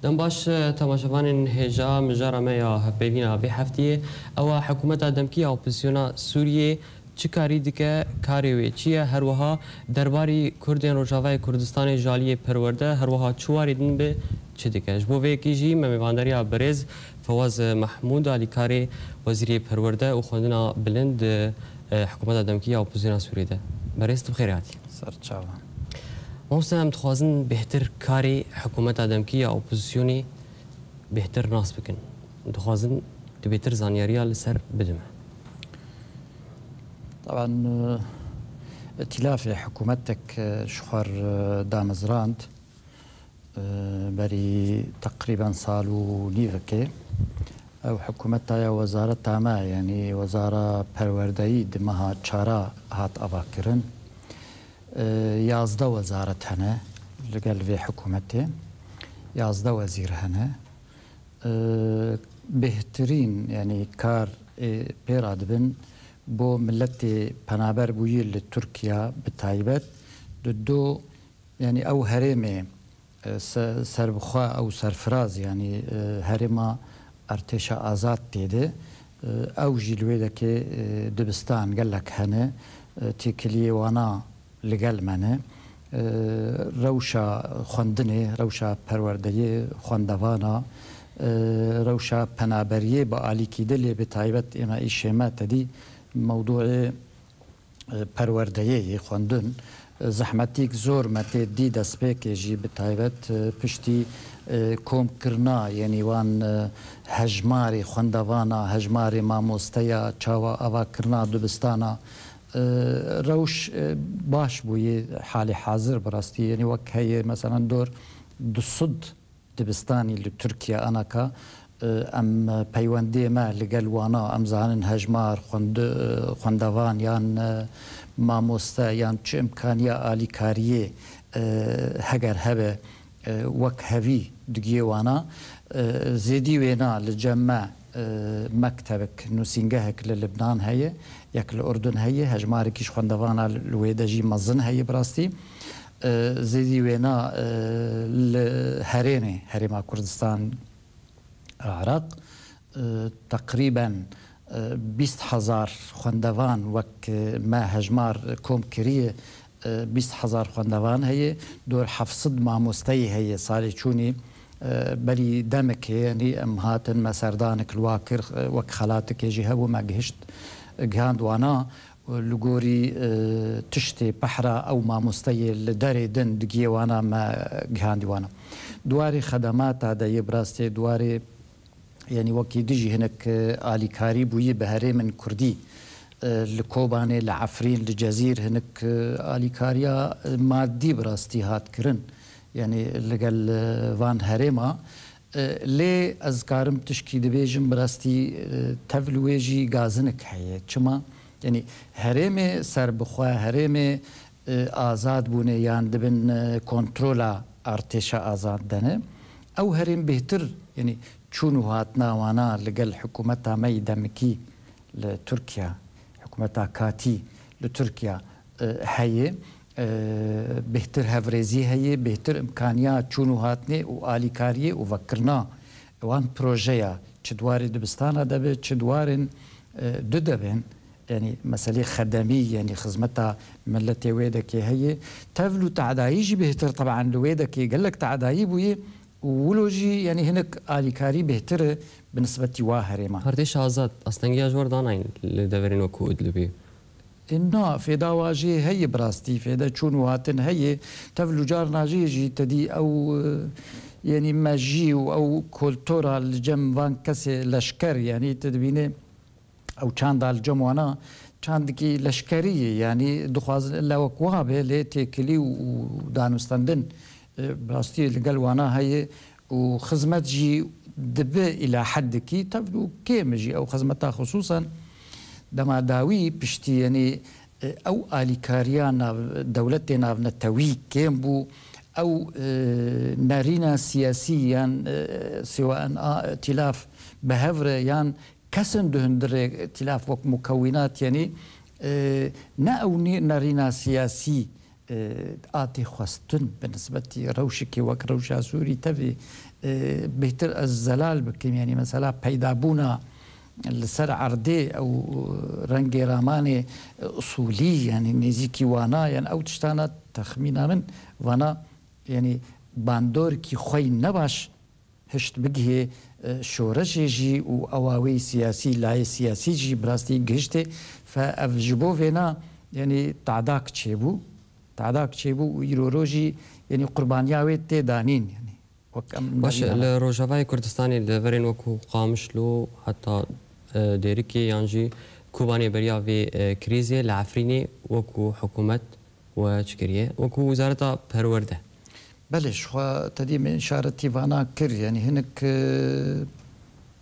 دم باش تماشاوان هجا مجارا ما یا هفبیلینا به هفتیه او حکومت دمکی اپوزیسیونا سوریه چی کاری دیگه کاری وی چیه هر وها درباری کردین روجاوای کردستان جالی پرورده هر وها چواری دن به چی دیگه جبو وی کیجی ممیوانداری برز فواز محمود علی کاری وزیر پرورده و خوندنا بلند حکومت دمکی اپوزیسیونا سوریه ده برز تو خیراتی سر چاوان موسم تخوازن بهتر کاری حکومت دمکی یا اپوزیسیونی بهتر ناس بکن تخوازن تو بهتر زانیاریا لسر بدمه طبعا ائتلاف حكومتك شخر دامزراند بري تقريبا صال ونيفكي او حكومتها وزارتها ما يعني وزارة پروردهی دمها چارا هات افاكرن 11 وزارت هنه لقل في حكومته 11 وزير هنه بهترين يعني كار بيراد بن بو ملتي پنابر بويي لتركيا بتايبت دو يعني او هرمي سربخوا او سرفراز يعني هرما ارتشا آزاد تيده او جلوه دكي دبستان قالك هنه تيكلي وانا لقل منه روشا خوندنه روشا پروردهی خوندوانا روشا پنابریه با آلی کیدلی به تایبت اما ایشما تدی موضوع پروردهی خوندن زحمتیک زور متی دی دست بکیجی به تایبت پشتی کوم کرنا یعنی وان هجماری خوندوانا هجماری ماموستیا چاوا آوا کرنا دبستانا روش باش بوی حال حاضر براستی یعنی وقت هی مثلا دور دصد دبستانی لترکیا انا کا ام پیوندی ما لگل وانا ام زانن هجمار خوندوان یان ماموستا یان چه امکانیا آلی کاریه هگر هبه وقت هوی دگی وانا زیدی وینا لجمع مكتبك نوسينجهك للبنان هي ياك الأردن هي هجماري كيش خوندوانا الويدجي مزن هي براستي زيدي وينا الهريني هريما كردستان العراق تقريبا 20,000 خوندوان وك ما هجمار كوم كريه 20,000 خوندوان هي دور حفصد مع مستي هي صالي تشوني بلي دمك يعني ام هاتن مسردانك الواكر وك خالاتك يجي هبو ما جهشت جهاند وانا لغوري تشتي بحرة او ما مستي لداري دن دقيه وانا ما جهاند وانا دواري خدمات هذا يبراستي دواري يعني وكي ديجي هناك آلي كاري بوي بهري من كردي لكوباني لعفرين لجزير هناك آلي كاريا مادي براستي هات كرن يعني لقال فان هريما لي أذكارم تشكي دبيجم براستي تفلويجي غازنك هي چما يعني هريمي سربخوا هريمي آزاد بونه يان دبن كنترولا ارتشا آزاد دنه او هريم بهتر يعني چونو هاتنا وانا لقال حكومتها مي دمكي لتركيا حكومتها كاتي لتركيا هي بهتر هفريزي هي بهتر امكانيات چونو هاتني و آليكاريه و فكرنا وان بروجيا چدواري دبستانا دبه چدوارن دبن يعني مسألة خدمية يعني خدمتها ملتي ويدك هي تفلو تعدايجي بهتر طبعا لويدك قال لك تعدايب وي ولوجي يعني هناك آليكاري بهتر بالنسبة واهري ما هرديش آزاد أصلا يا جور دانين لدورين وكود لبي إنه في دواجي هي براستي في دا شونو هاتن هي تفلو جار ناجي جي تدي أو يعني ماجي أو كولتورا الجم وان كسي لشكر يعني تدبينه أو كان دا الجم وانا كان دكي لشكرية يعني دخواز إلا وكوابه لتيكلي ودانوستندن براستي اللي قال وانا هي وخزمت جي دبه إلى حد كي تفلو كيم جي أو خزمتها خصوصا دما داوي بشتي يعني او آليكاريانا دولتنا نتوي كيمبو او نارينا سياسيا سواء ائتلاف بهفر يعني كسن دهندر ائتلاف وك مكونات يعني نا او نارينا سياسي آتی خواستن بالنسبة روشکی وک روشا سوری تبي بهتر الزلال بكم يعني مثلا پیدابونا لسر عردي او رنگ راماني اصولي يعني نزيكي وانا يعني او تشتانا تخمينا من وانا يعني باندور كي خوي نباش هشت بگه شورش جي و اواوي سياسي لاي سياسي جي براستي گشته فافجبو فينا يعني تعداك تشيبو ويروروجي يعني قربانياوي تدانين يعني باش الروجافاي كردستاني لفرين وكو قامشلو حتى ديريكي يانجي كوباني بريا في كريزي العفريني وكو حكومة وشكرية وكو وزارة برورده بلش خو تدي من شارتي فانا كر يعني هنك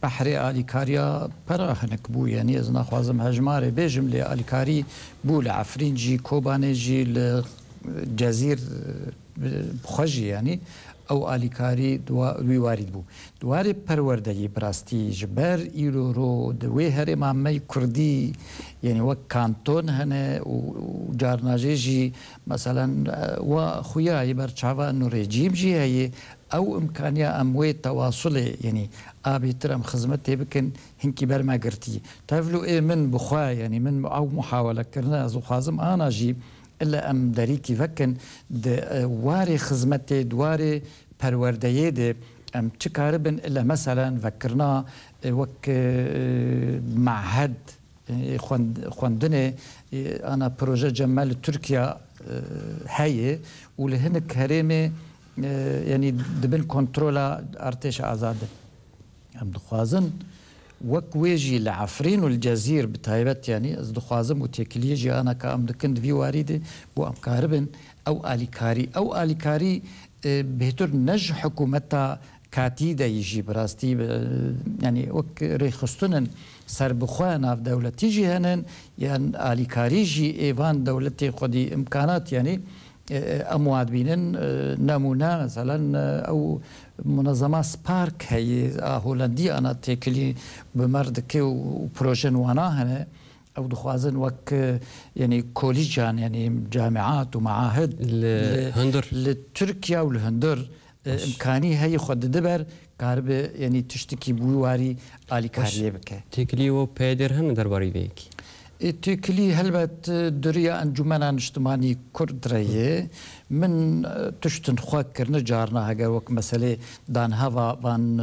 بحري آليكاريا برا هنك بو يعني ازنا خوازم هجماري بيجم لي آليكاري بو لعفرين جي كوباني جي الجزير بخجي يعني او آليكاري دوي وارد بو دواري پروردهي براستي جبر ايرورو دوي هري مامي كردي يعني وك كانتون هنه وجارناجي جي مثلا وخويا يبر چاوا انه ريجيم جي هي او امكانيه اموي تواصلي يعني ابي ترم خدمتي بكن هنكي برما قرتي تفلو ايه من بخوا يعني من او محاوله كرنا زو خازم انا جي الا ام دريكي فكن واري خدمتي دواري پروردهي دي ام تشكاربن الا مثلا فكرنا وك معهد خوندني انا بروجي جمال تركيا هي ولهنك هريمي يعني دبن كنترولا ارتش ازاد ام دخوازن وك ويجي العفرين والجزير بتايبت يعني از دخوازم وتيكليجي انا كام دكند في واردي بو ام كاربن او اليكاري بهتر نج حكومتا كاتي دا يجي براستي يعني وك ريخستنن سر بخوانا في دولتي جي هنن يعني اليكاري جي ايفان دولتي خدي امكانات يعني امواد بينن نمونه مثلا او منظمه سبارك هي هولندي انا تيكلي بمردك وبروجن وانا هنا او دخوازن وك يعني كوليجان يعني جامعات ومعاهد الهندر لتركيا والهندر امكاني هي خد دبر قارب يعني تشتكي بواري اليكاريه بك تيكلي و بيدر هن درباري بيك تيكلي هلبت دريا انجمنا اجتماعي كرد ريه من تشتن خواكر نجارنا هجر وك مسألة دان هوا بان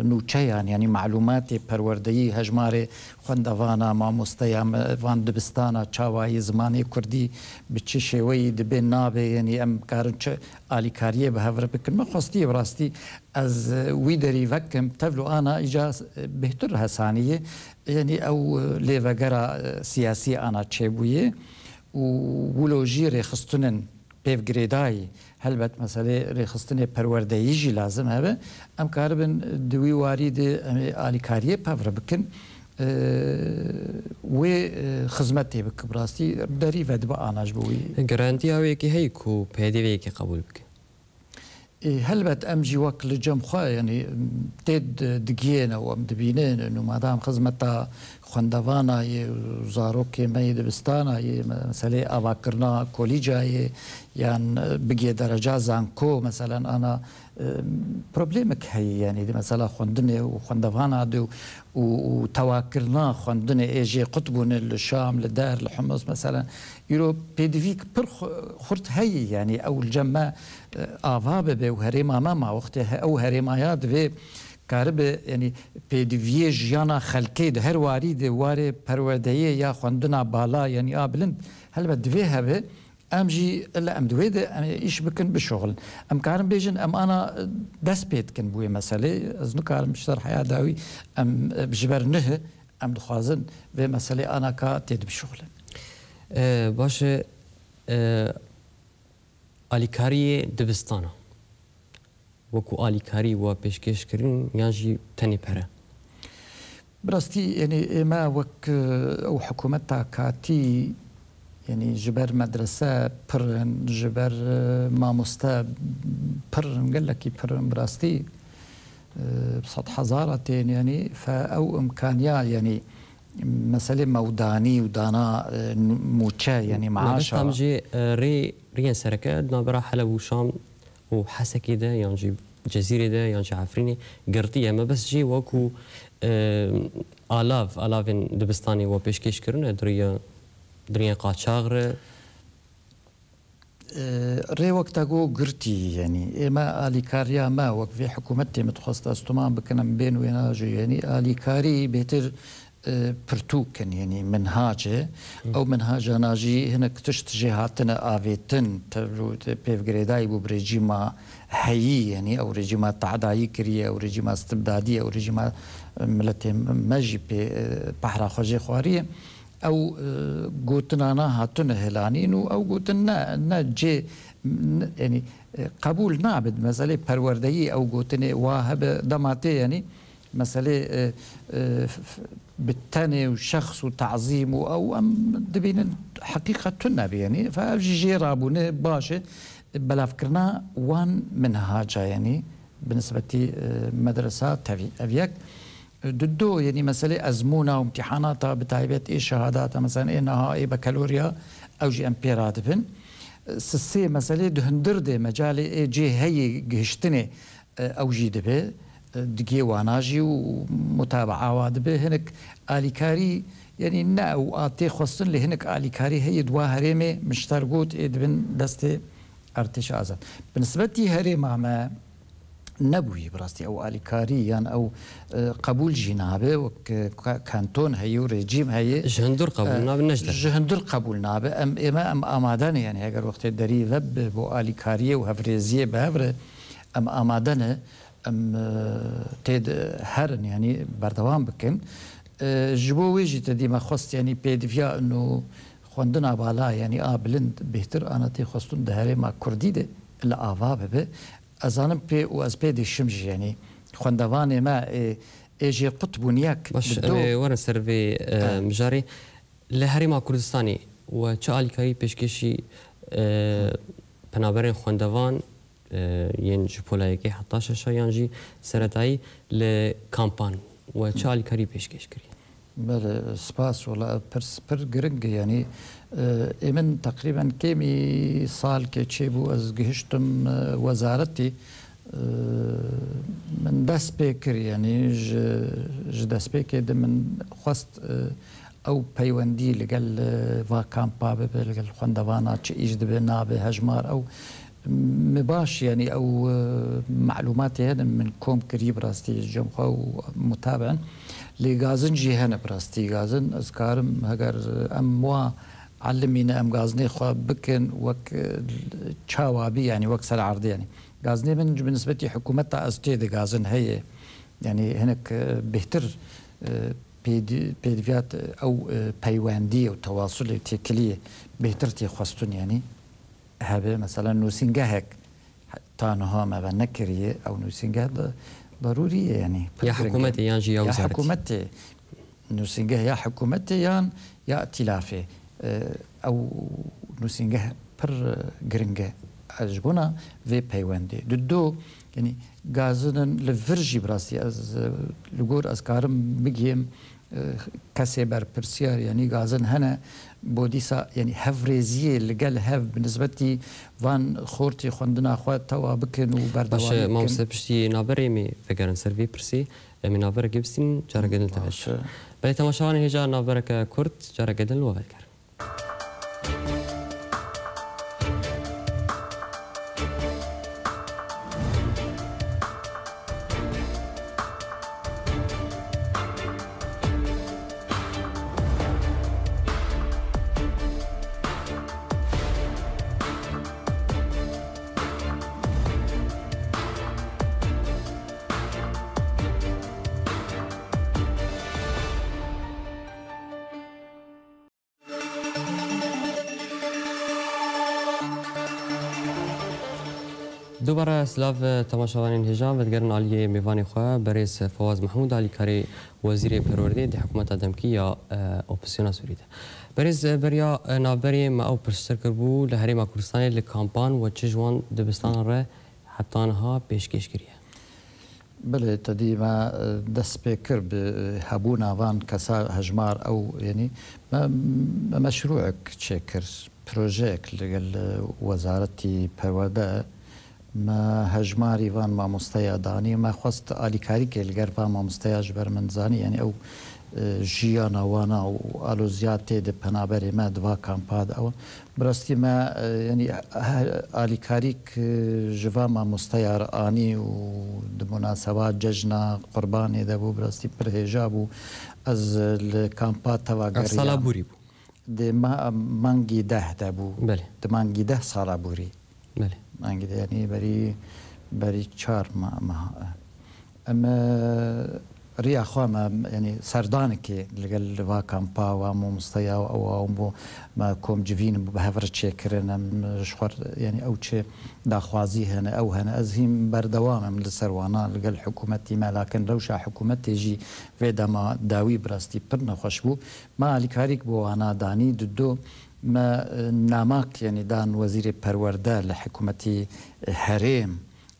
نوچيان يعني معلوماتي پروردهي هجماري خوندوانا ما مستيام وان دبستانا چاواي زماني كردي بچي شوي دبين نابه يعني ام كارن آليكاريه بهفر بكن ما خواستي براستي از ويدري وكم تفلو انا اجا بهتر هسانيه يعني او ليفاقرا سياسي انا تشيبويه ولوجي ريخستنن بيف جريداي هلبت مسألة ريخستني پروردهي جي لازم هبه ام كاربن دوي وارد آليكاريه بهفر بكن و خدمتي بك براستي داري فدبا اناج بوي جرانتي هاويكي هيكو بيدي ويكي قبول بك هلبت امجي وقت لجم خا يعني تد دقينا وام دبينين انه ما دام خدمتها خوندوانا زاروكي ميد بستانا مثلا افاكرنا كوليجا يعني بقي درجه زانكو مثلا انا بروبليمك هي يعني مثلا خوندني وخوندوانا دو وتواكلنا خوندني اجي قطبون الشام لدار الحمص مثلا يرو بيدفيك خرت هي يعني او الجمع افاب به وهريما ماما وقتها او هريمايات في كارب يعني بيدفي جيانا خلكي هر وارد واري پروردهي يا خوندنا بالا يعني ابلند هل بدفيها به امجي الا ام دويد ايش بكن بالشغل ام كارم بيجن ام انا دس بيت كن بوي مساله از نكارم شرح حياه داوي ام بجبر نه ام دخوازن في مساله انا كاتد بالشغل باشه آليكاري دبستانا وكو آليكاري و بيشكش كرين يانجي تاني بره براستي يعني ما وك او حكومتها كاتي يعني جبر مدرسة برن جبر ماموستا برن قال لك برن براستي بسط حضارتين يعني فأو إمكانية يعني مسألة موداني ودانا موتشا يعني معاشا ري ريان سركة نابرا حلب وشام وحسكي ده يعني جزيرة ده يعني عفريني قرطية ما بس جي وكو آلاف دبستاني وبيشكيش كرنا دريان قاچاغر ري وقتا جو قرتي يعني إما آليكاريا ما وقت في حكومتي متخصص استمان بكنا بين ويناجي يعني آليكاري بيتر برتوكن يعني منهاجه او منهاج ناجي هنا كتشت جهاتنا آفيتن بيف جريداي بو بريجيما حيي يعني او ريجيما تعدايي كريه او ريجيما استبداديه او ريجيما ملتي ماجي بحرا خوجي خواريه او قوتنا نا هاتن هلانين او قوتنا نا جي يعني قبول نابد مسألة پروردهی او قوتنا واهب دماته يعني مسألة بالتاني وشخص وتعظيم او ام دبين حقيقة النبي يعني فجي رابونه باشه بلا فكرنا وان منهاجا يعني بالنسبة مدرسة افيك دو يعني مسألة أزمونة وامتحانات بتاعبت إيه شهادات مثلا إيه نهائي بكالوريا أو جي أمبيرات بن سسي مسألة دهندر دي مجالي إيه جي هي جهشتني أو جي دبي دقي واناجي ومتابعة وادبي هناك آليكاري يعني ناو آتي خصن اللي هناك آليكاري هي دوا هريمي مشترقوت إيه دبن دستي ارتش آزاد بالنسبة لي هريمة ما نبوي براستي او آليكاري يعني او قبول جنابه وكانتون هي وريجيم هي جهندر قبول نابه نجده جهندر قبول نابه ام امادان يعني اگر وقت دري ذب بو آليكاريه وهفريزيه بهفر ام امادان ام تيد هرن يعني بردوام بكن جبو ويجي تدي ما خصت يعني بيدفيا انه خوندنا بالا يعني بلند بهتر انا تي خصتون دهري ما كردي ده الا افا به ازانم بي و از بي دي شمج يعني خوندواني ما ايجي قطبونياك باش ورا سيرفي مجاري لهريما كردستاني وچا آليكاري بيشكشي بنابرين خوندوان ين جبولايكي حتى شاشا يانجي سرتاي لكامبان وچا آليكاري بيشكش كري بله سپاس ولا پر گرنگ يعني من تقريبا كمي سال كتشيبو از گهشتم وزارتي من دست بكر يعني ج دست بكر من خواست او پیوندی لگل و کامپا به لگل خوندوانا چه ایجد به نابه هجمار او مباش يعني او معلومات هذا من كوم قريب راستي جمخه ومتابعا لغازن جهنه براستي غازن اذكارم هجر اموا علمينا ام غازني خو بكن وك تشاوابي يعني وك سر عرض يعني غازني من بالنسبه لي حكومتها استيد غازن هي يعني هناك بهتر بيدفيات او بيواندي وتواصل تكليه بهتر تخصتون يعني هذا مثلا نوسينجا هيك تانها ما بنكريه او نوسينجا ضروريه يعني يا حكومتي يانجي يا وزارتي يا حكومتي نوسينجا يا حكومتي يا ائتلافي او نوسينجا بر جرينجا اجبونا في بيواندي دو يعني غازن لفرجي براسي از لغور از كارم بگیم كسي بر برسيار يعني غازن هنا بوديسا يعني هفريزيه لقال هف بالنسبه لي فان خورتي خوندنا اخوات توا بكن وبردوان باش ما مسبشتي نابري مي فكرن سيرفي برسي من نابر جبسين جارا قدل تفش بل تماشاوان هجا نابرك كرد جارا قدل وغير دوباره سلاف تماشاوانین هجا و دگرن علیه میوانی خواه بریز فواز محمود آلیکاری وزیر پرورده دی حکومت دمکی یا اپوزیسیون سوریده بریز بریا نابری ما او پرستر کربو لحریم کردستانی لکامپان و چه جوان دبستان را حتی آنها پیشکش کریه بله تدی ما دست بکر به هبون آوان کسا هجمار او یعنی ما مشروعك تشكر بروجيك لقل وزارتي پرورده ما هجماري وان ما مستيا داني ما خواست آلي كاريك لقر وان ما مستيا جبر من زاني يعني او جيانا وانا و الوزياتي دي پنابري ما دوا كامباد او برستي ما يعني آلي كاريك جوا ما مستيا راني و بمناسبات ججنا قرباني دبو برستي برهجابو از الكامباد توا قريان سالا بوري بو دي مانجي ده دبو بله دي مانجي ده سالا بوري بله مانجي ده يعني بري چار ما اما ريا خواما يعني سردانكي لقل وا كامبا وامو مستيا او ما كوم جفين بهفر تشيكرنا شخور يعني او تشي داخوازي هنا او هنا ازهم بردوام من السروانا لقل حكومتي ما لكن روشا حكومتي جي فيدا ما داوي براستي برنا خوشبو ما لكاريك بو انا داني ددو ما ناماك يعني دان وزير پرورده لحكومتي هريم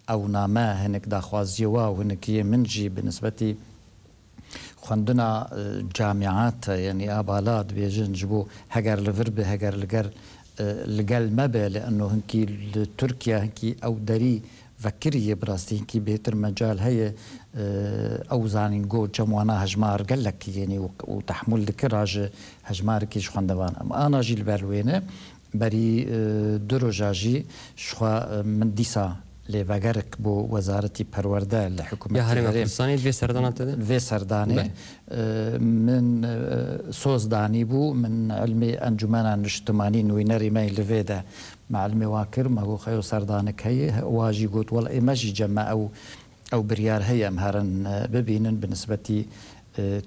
او ناما هنك داخوازي واو هنك منجي بالنسبة خوندنا جامعات يعني ابالات بيجن جبو هجر لفربه هجر لقل مبه لانه هنكي تركيا هنكي او دري فكريه براستي هنكي بيتر مجال هي او زانين جو جموانا هجمار قال لك يعني وتحمل لكراج هجمار كيش خوندوان انا جي البرلوينه بري دروجاجي شخوا من ديسا لفاقرك بو وزارتي پرورده لحكومة يا هرم كردستاني في سردانة تده؟ في سردانة من سوز داني بو من علمي أنجمانا نجتماني نوينري ماي لفيدا مع علمي واكر ما هو خيو سردانك هي واجي قوت والله إماجي جمع أو بريار هي مهارن ببينن بالنسبة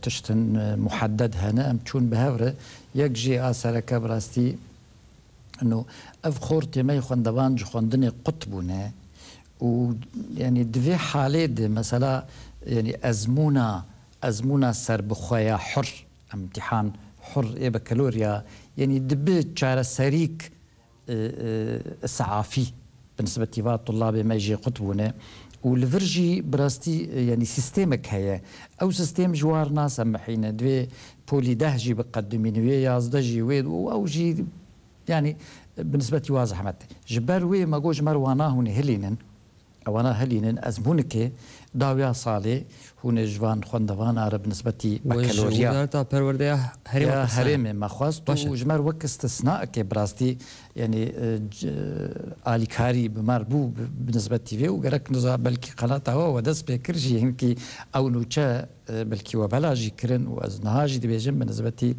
تشتن محدد هنا أم تشون بهورة يكجي آسارك براستي أنه أفخورتي ما يخوندوان جخوندني قطبونه ويعني دوی حاله ده مثلا يعني ازمونا سر بخويا حر امتحان حر ايه بكالوريا يعني دبي تشار سريك اسعافي بالنسبه لطلاب ما يجي قطبونه والفرجي براستي يعني سيستمك هي او سيستم جوار ناس محينا دوي بولي دهجي بقدمين ويا يازدجي ويد او جي يعني بالنسبه واضح مت جبر وي ما جوج مروانا هون هلينن وانا هلينن ازمونك داويا صالي هون جوان خوندوان عرب نسبتي بكالوريا وزارة پرورده هرم ما خواست وجمر وقت استثناء كبراستي يعني آلي كاري بمربو بالنسبة فيه وقرك نزا بلكي قناة هو ودس بكرجي هنكي او نوچا بلكي وبلاجي كرن وازنهاجي دي بيجن بالنسبة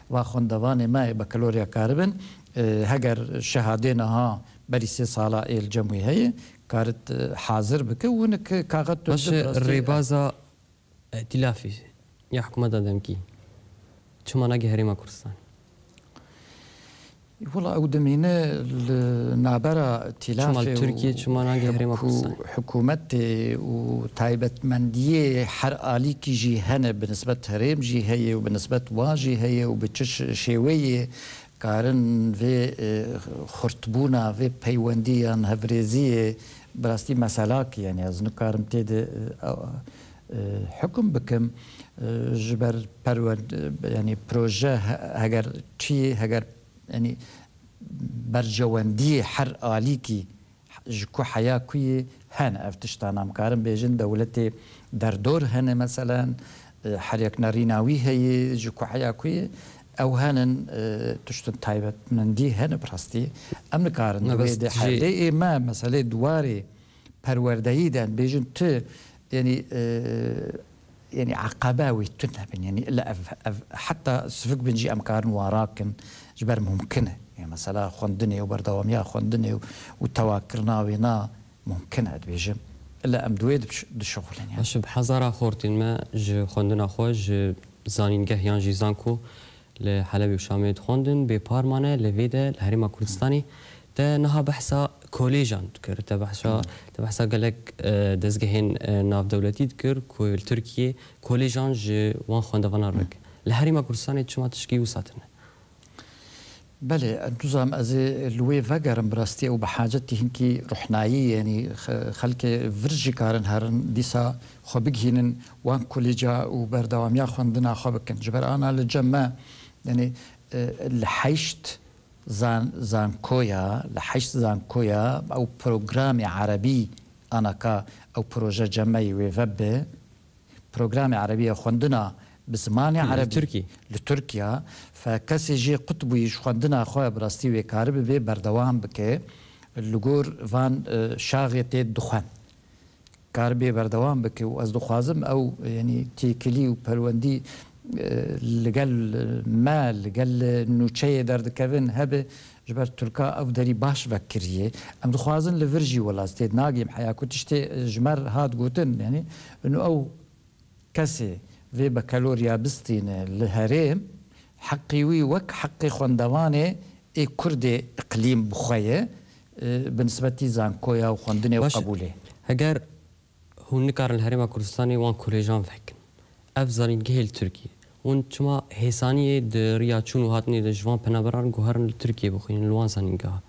واخوندوان ما بكالوريا كاربن هجر شهادينها بري 3 ساله الجمعيه هي كانت حاضر بك ونك كاغت باش الربازه ائتلافي يا حكومه دمكي شو ما ناقي هريمه كردستان والله او دمينه النابره ائتلافي تركيا شو ما ناقي هريمه كردستان حكومتي وتايبت منديه حر الي كي جي هنا بالنسبه هريم جي هي وبالنسبه واجي هي وبتش شويه كارن في خرطبونا في بيونديان هفريزيه براستي مسالاك يعني أظن كارم تيد حكم بكم جبر برود يعني بروجه هجر شيء هجر يعني برجواندي حر آليكي جكو حياة كوي هنا افتشتانا مكارم بيجن دولتي دردور هنا مثلا حريك ناريناوي هي جكو حياة كوي او هنن تشتن تايبت من دي هن براستي امن كارن بيد حدي ما مساله دواري پروردهيدن بيجن ت يعني يعني عقباوي تنهبن يعني لا حتى سفك بنجي امكار وراكن جبر ممكنه يعني مثلا خوندني وبردواميا خوندني وتواكرنا وينا ممكنه بيجم الا ام دويد بالشغل يعني باش بحزاره خورتين ما ج خوندنا خوج زانين جهيان جي زانكو لحلبي وشامي خوندن ببارمانه لفيدا الهريمه كردستاني تا نها بحثا كوليجان تكر تا بحثا قالك دزجهين ناف دولتي تكر كل تركيا كوليجان ج وان خوندوان رك الهريمه كردستاني شما تشكي وساتنا بله نظام از لوی وگرم براستی او بحاجتی هنکی روحنایی یعنی خلک ورجی کارن هرن دیسا خو بگهینن وان کلیجا و بردوامیا خوندنا خو بکن جبر آنا لجمع یعنی لحیشت زانکویا او پروگرام عربی انا کا او پروژه جمعی و وب پروگرام عربی خوندنا بزمان عربي لتركيا فكسي جي قطبي خوندنا خويا براستي وكارب بي بردوام بك اللغور فان شاغيتي دخان كاربي بردوام بك واز دخوازم او يعني تيكلي وبروندي لقال ما لقال نوتشي درد كافن هبه جبر تركا افدري باش فكريه ام دخوازن لفرجي ولا استيد ناقيم حيا كنتشتي جمر هاد قوتن يعني انه او كسي في بكالوريا بستين لهريم حقي وي وك حقي خوندواني اي كردي اقليم بخويه بالنسبه زانكويا وخوندني وقبولي هجر هو نكار الهريم كردستاني وان كوليجان فكن افزالين جهل تركي وانتما هيسانيه دريا چونو هاتني دجوان بنابران جوهرن تركيا بخين الوان سانينغا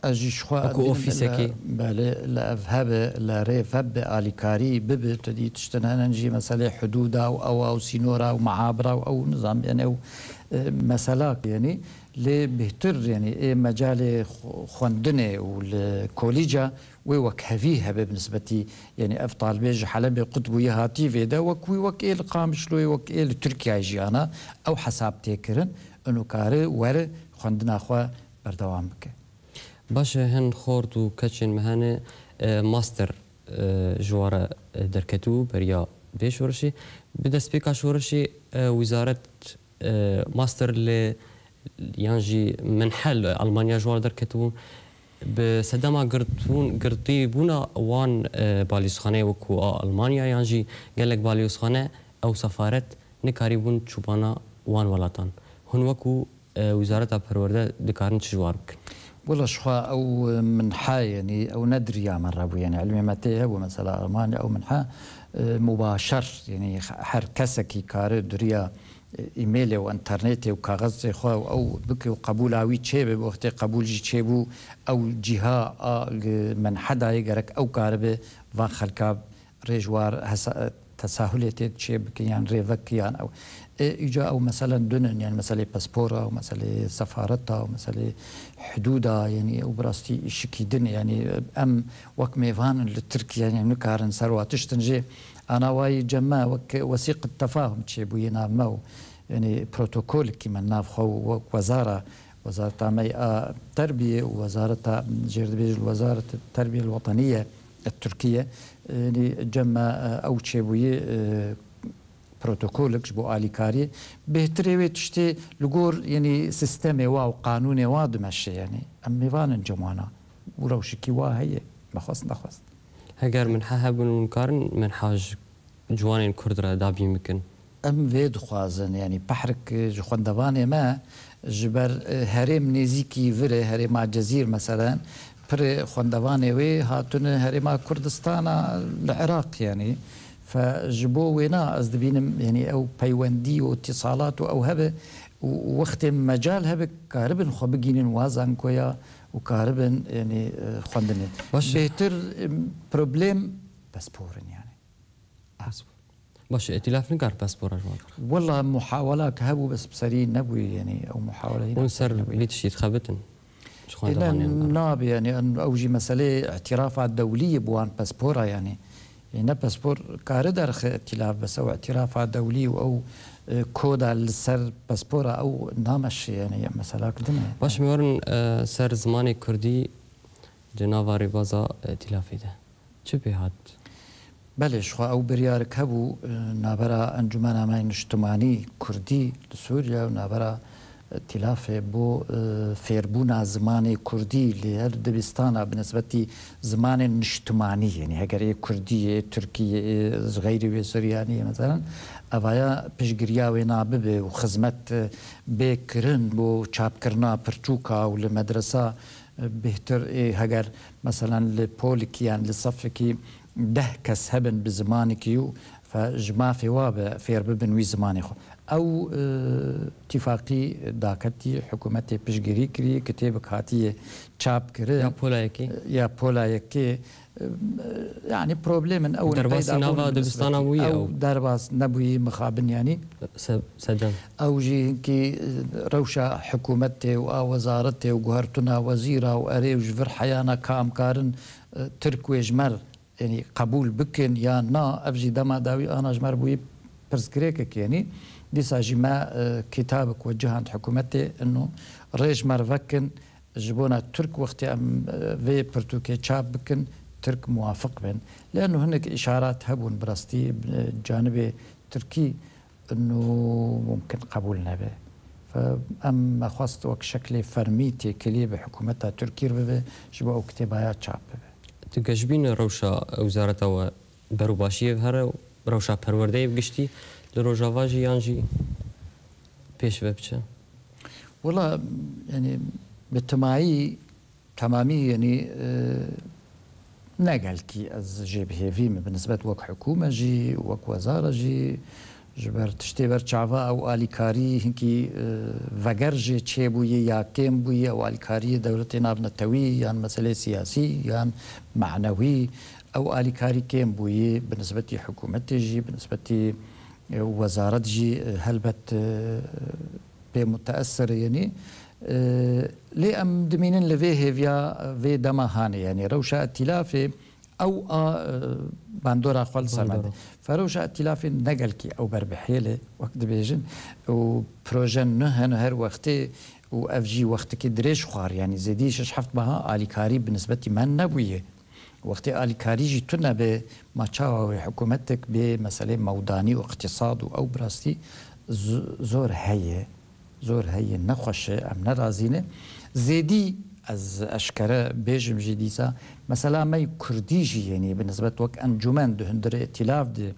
اجي شخوا اكو اوفيسكي بله لا افهب لا ريفب اليكاري بب تدي تشتنا نجي مساله حدودا او سينورا ومعابره او نظام يعني او مسالات يعني لي بهتر يعني مجال خوندنه والكوليجا وكهفيها بالنسبه يعني افضل بيج حلبي قطبي هاتي فيدا وك القامش لو وك تركيا جيانا او حساب تيكرن انه كاري ور خوندنا خو بردوام بك باش هن خورد و كاتشن مهانه ماستر جواره دركتو بريا بيشورشي بدا سبيكا شورشي وزاره ماستر ل يانجي من حل المانيا جوار دركتو بسدما قرطي بونا وان باليسخانه وكو المانيا يانجي قال لك باليسخانه او سفاره نكاري بون تشوبانا وان ولاتان هن وكو وزاره البرورده دكارن تجوار بك والله شخوا او منحة يعني او ندري يا مرة يعني علمي متى هو مثلا المانيا او منحة مباشر يعني حركسكي كار دريا ايميل او انترنت او كاغذ خو او بك قبول اوي تشي بوقت قبول جي تشيبو او جهه من حدا يقرك او كاربه فان خلكاب ريجوار تساهلات تشي بك يعني ريفك يعني او اجا او مثلا دنن يعني مساله باسبورا او مساله سفارتها او مساله حدودها يعني او براستي شكيدن يعني ام وك ميفان لتركيا يعني نكارن سروات تشتنجي انا واي جماعه وثيقه تفاهم تشيبوينا مو يعني بروتوكول كيما نافخو وزاره التربيه ووزاره جيردبيج وزاره التربيه الوطنيه التركيه يعني جمع او تشيبوي بروتوكولك بو اليكاري بهتري تشتي لغور يعني سيستمي واو قانوني واد ماشي يعني ام ميفان جمانا ولو شكي وا هي نخص هجر من حابن ونكارن من حاج جوانين كردرا دابي ممكن ام فيد خوازن يعني بحرك جخوندواني ما جبر هرم نزيكي فره هرم الجزير مثلا بر خوندواني وي هاتون هرم كردستان العراق يعني فجبو وينا أزدبين يعني أو بيوندي واتصالات أو هبه وقت مجال هبه كاربن خبجين وازن كويا وكاربن يعني خوندني بهتر بروبليم باسبورن يعني باش ائتلاف نقار باسبور جوار والله محاولة كهبو بس بسرين نبوي يعني أو محاولة هنا ونسر بيتشي تخبتن ناب يعني أن أوجي مسألة اعترافات دولية بوان باسبورا يعني يعني باسبور كاردر ائتلاف بس او اعتراف دولي او كودا لسر باسبورا او نامش يعني مثلا كدنا باش مورن سر زماني كردي جناواري بازا ائتلافي ده چه بهات بلش خو او بريارك هبو نابرا انجمن امين اجتماعي كردي لسوريا ونابرا ائتلاف بو فيربونا زماني كردي لهر دبستان بالنسبة زمان اجتماعي يعني هكذا كردية تركية غير سوريانية مثلا أفايا بيشجريا وينا ببي وخدمت بكرن بو چابكرنا برچوكا ولمدرسة بهتر هكذا مثلا لبولكي يعني لصفكي ده كس هبن بزمانك يو فجما في واب فير ببن وي زماني خو او اتفاقي داكتي حكومتي بشجري كري كتابك هاتيه تشاب كري يا بولا يكي يعني بروبليم او درباس نافا دبستان ابوي او درباس نبوي مخابن يعني سدم او جي كي روشا حكومتي ووزارتي وقهرتنا وزيره واري وجفر حيانا كامكارن ترك وجمر يعني قبول بكن يا نا افجي دما داوي انا جمر بوي برسكريكك يعني ديسا جما كتابك وجه عند حكومتي انه ريج مرفكن جبونا ترك وقت ام في برتوكي تشاب بكن ترك موافق بين لانه هناك اشارات هبون براستي بجانب تركي انه ممكن قبولنا به فاما خواست وك شكل فرميتي كلي بحكومتها تركي به جبوا كتابات تشاب به تجبين روشا وزارة بروباشيه هر روشا پرورده بگشتی لروجاوا جي يانجي پیش ببچه والله يعني بالتماعي تمامي يعني نقل كي از جيب هيفي بالنسبة وك حكومة جي وك وزارة جي جبر تشتي برچاوا او آليكاري هنكي وگر جي چه بوي يا كيم بوي او آليكاري دولتي نابنتوي يان مسألة سياسي يان معنوي او آليكاري كيم بوي بالنسبة حكومتي جي بالنسبة وزارة جي هلبت بمتأثر يعني لي ام دمينين لفي هيفيا في دما هاني يعني روشا ائتلافي او باندورا خال سرمد فروشا ائتلافي نقلكي او بربحيله وقت بيجن وبروجن نهن هر وقتي واف جي وقت كي دريش خوار يعني زيديش شحفت بها اليكاري بالنسبه من نبويه وقت اليكاري جي تنا بما تشاوي حكومتك بمساله موداني واقتصاد او براستي زور هي نخوش ام نرازينه زيدي از اشكره بيجم جديسا مثلا ما كرديجي يعني بالنسبه وك انجمن دهندر ائتلاف دي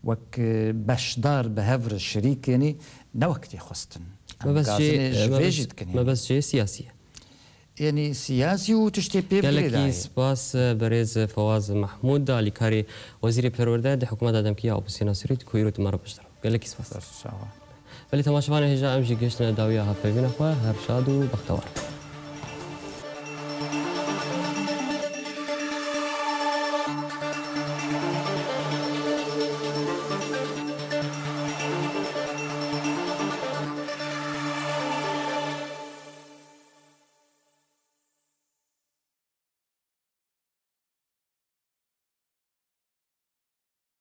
وك بشدار بهفر الشريك يعني نوقتي خستن ما بس شيء سياسي يعني سياسي وتشتي بيف قالك سباس بريز فواز محمود اليكاري وزير پرورده حكومه دمكيه اوبوزيسيون سوري كويرو تمر بشتر قالك سباس ولی تماشاوان هجا امجی گشتن داویا ها پیوین اخواه هر شاد و بختوار